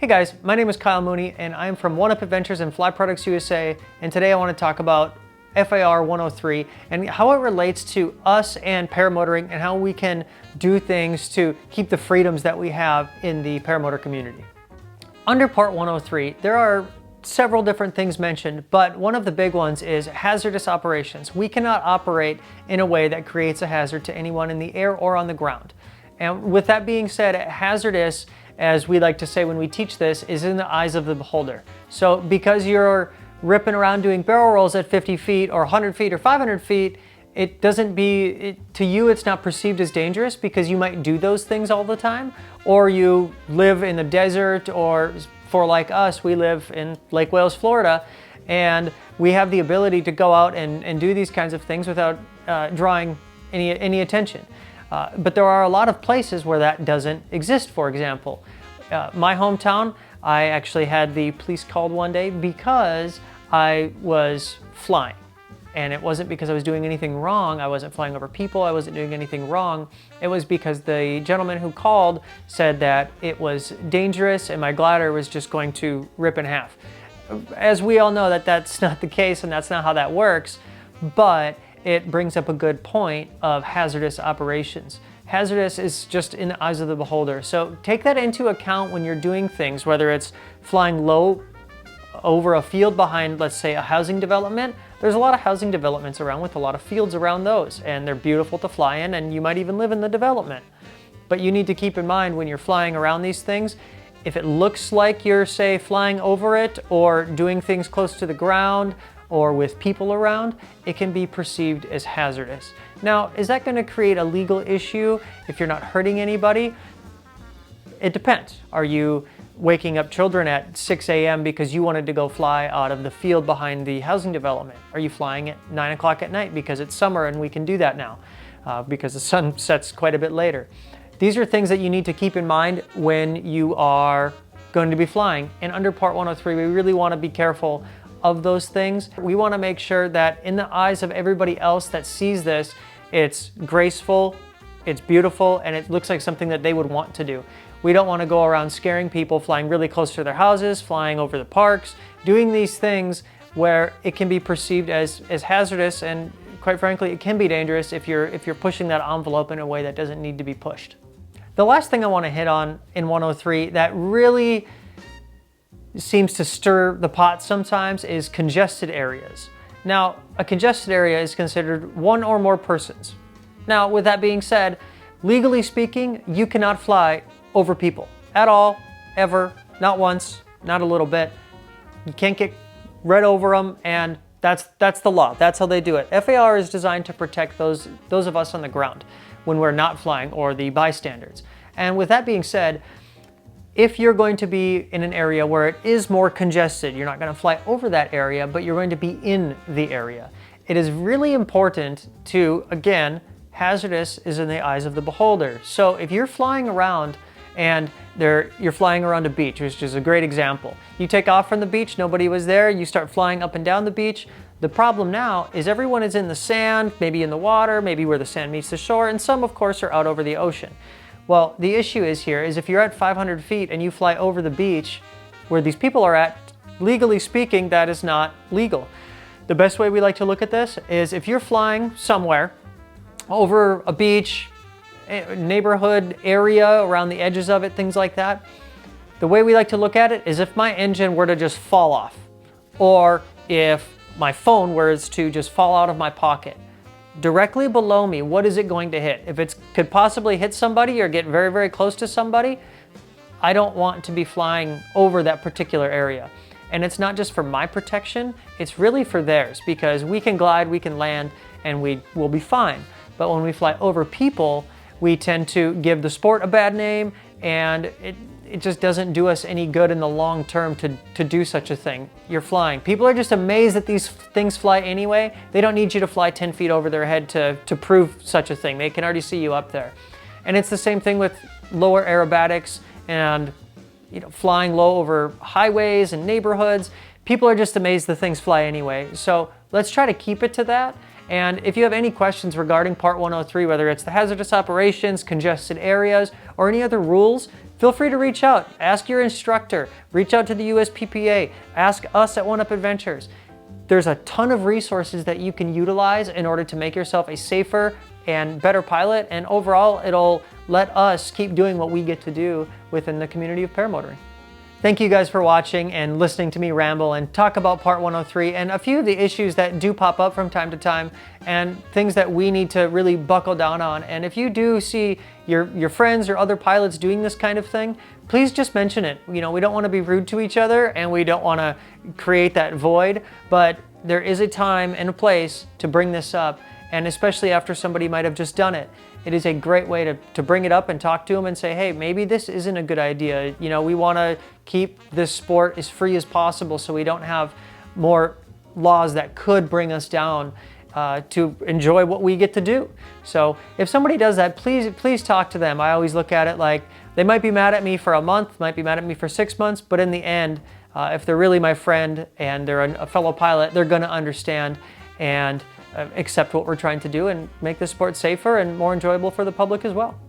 Hey guys, my name is Kyle Mooney and I'm from One Up Adventures and Fly Products USA, and today I want to talk about FAR 103 and how it relates to us and paramotoring and how we can do things to keep the freedoms that we have in the paramotor community. Under Part 103, there are several different things mentioned, but one of the big ones is hazardous operations. We cannot operate in a way that creates a hazard to anyone in the air or on the ground. And with that being said, hazardous, as we like to say when we teach this, is in the eyes of the beholder. So because you're ripping around doing barrel rolls at 50 feet or 100 feet or 500 feet, to you it's not perceived as dangerous because you might do those things all the time, or you live in the desert, or for like us, we live in Lake Wales, Florida, and we have the ability to go out and do these kinds of things without drawing any attention. But there are a lot of places where that doesn't exist. For example, my hometown, I actually had the police called one day because I was flying. And it wasn't because I was doing anything wrong. I wasn't flying over people. I wasn't doing anything wrong. It was because the gentleman who called said that it was dangerous and my glider was just going to rip in half. As we all know, that's not the case and that's not how that works, but it brings up a good point of hazardous operations. Hazardous is just in the eyes of the beholder. So take that into account when you're doing things, whether it's flying low over a field behind, let's say, a housing development. There's a lot of housing developments around with a lot of fields around those, and they're beautiful to fly in, and you might even live in the development. But you need to keep in mind when you're flying around these things, if it looks like you're, say, flying over it or doing things close to the ground or with people around, it can be perceived as hazardous. Now, is that going to create a legal issue if you're not hurting anybody? It depends. Are you waking up children at 6 a.m. because you wanted to go fly out of the field behind the housing development? Are you flying at 9 o'clock at night because it's summer and we can do that now because the sun sets quite a bit later? These are things that you need to keep in mind when you are going to be flying. And under Part 103, we really want to be careful of those things. We want to make sure that in the eyes of everybody else that sees this, it's graceful, it's beautiful, and it looks like something that they would want to do. We don't want to go around scaring people, flying really close to their houses, flying over the parks, doing these things where it can be perceived as hazardous, and quite frankly, it can be dangerous if you're pushing that envelope in a way that doesn't need to be pushed. The last thing I want to hit on in 103 that really seems to stir the pot sometimes is congested areas. Now, a congested area is considered one or more persons. Now, with that being said, legally speaking, you cannot fly over people at all, ever, not once, not a little bit. You can't get right over them, and that's the law. That's how they do it. FAR is designed to protect those of us on the ground when we're not flying, or the bystanders. And with that being said, if you're going to be in an area where it is more congested, you're not going to fly over that area, but you're going to be in the area. It is really important to, again, hazardous is in the eyes of the beholder. So if you're flying around and you're flying around a beach, which is a great example. You take off from the beach, nobody was there, you start flying up and down the beach. The problem now is everyone is in the sand, maybe in the water, maybe where the sand meets the shore, and some, of course, are out over the ocean. Well, the issue is if you're at 500 feet and you fly over the beach where these people are at, legally speaking, that is not legal. The best way we like to look at this is if you're flying somewhere over a beach, neighborhood area, around the edges of it, things like that, the way we like to look at it is if my engine were to just fall off, or if my phone were to just fall out of my pocket. Directly below me, what is it going to hit? If it could possibly hit somebody or get very, very close to somebody, I don't want to be flying over that particular area. And it's not just for my protection, it's really for theirs, because we can glide, we can land, and we will be fine. But when we fly over people, we tend to give the sport a bad name, and it just doesn't do us any good in the long term to do such a thing. You're flying. People are just amazed that these things fly anyway. They don't need you to fly 10 feet over their head to prove such a thing. They can already see you up there. And it's the same thing with lower aerobatics and flying low over highways and neighborhoods. People are just amazed the things fly anyway. So let's try to keep it to that. And if you have any questions regarding Part 103, whether it's the hazardous operations, congested areas, or any other rules, feel feel free to reach out. Ask your instructor. Reach out to the USPPA. Ask us at One Up Adventures. There's a ton of resources that you can utilize in order to make yourself a safer and better pilot, and overall it'll let us keep doing what we get to do within the community of paramotoring. Thank you guys for watching and listening to me ramble and talk about Part 103 and a few of the issues that do pop up from time to time and things that we need to really buckle down on. And if you do see your friends or other pilots doing this kind of thing, please just mention it. You know, we don't want to be rude to each other and we don't want to create that void, but there is a time and a place to bring this up, and especially after somebody might have just done it. It is a great way to bring it up and talk to them and say, hey, maybe this isn't a good idea. You know, we want to keep this sport as free as possible so we don't have more laws that could bring us down to enjoy what we get to do. So if somebody does that, please talk to them. I always look at it like they might be mad at me for a month, might be mad at me for 6 months, but in the end, if they're really my friend and they're a fellow pilot, they're going to understand and accept what we're trying to do and make the sport safer and more enjoyable for the public as well.